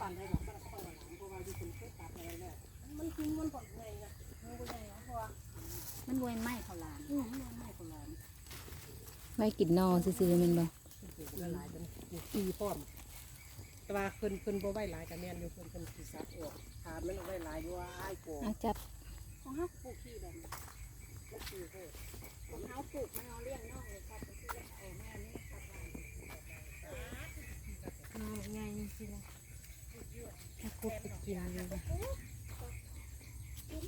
ปั่นได้หรอกก็ค่อยหลังเพราะว่าที่คุณเคยตัดอะไรเนี่ยมันคือมันก่อนไงนะมันก็ไงเนาะเพราะว่ามันบวยไหม้เขาลานมันไม่คนละ ไว้กินนอซื่อๆมันบ่หลายกันปีพร้อมแต่ว่าเพิ่นบ่ไว้หลายกันแม่นอยู่เพิ่นสิซับออกถามมันเอาไว้หลายอยู่ว่าอ้ายโก จับ ของเฮาปลูกที่แบบนี้ของเฮาปลูกมันเอาเลี้ยงนอกเลยครับที่จะเอาแม่นี่นะครับไงจริงๆถ้าคุบไปกินเลยนะ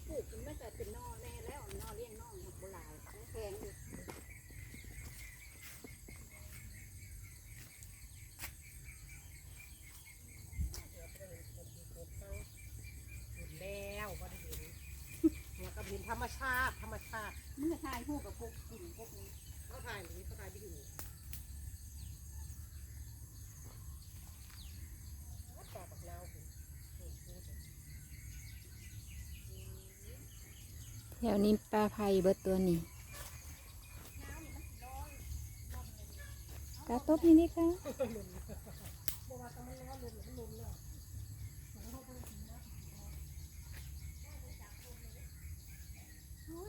ปลูกมันก็เป็นนอแน่แล้วนอเลี้ยงนอกโบราณแพงอยู่แล้วก็ได้เห็นเนี่ยก็เป็นธรรมชาติมึงจะทายคู่กับพวกกลุ่มพวกนี้เขาถ่ายหรือเขาถ่ายไปอยู่ต่อกับเราแถวนี้ปลาไผ่เบิดตัวนี้กระตบนี่นี่ค่ะ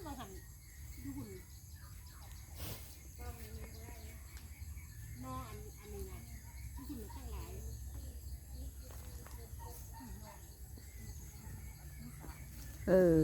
เราหันดูหุ่นนออันนี้นะหุ่นข้างหลายเออ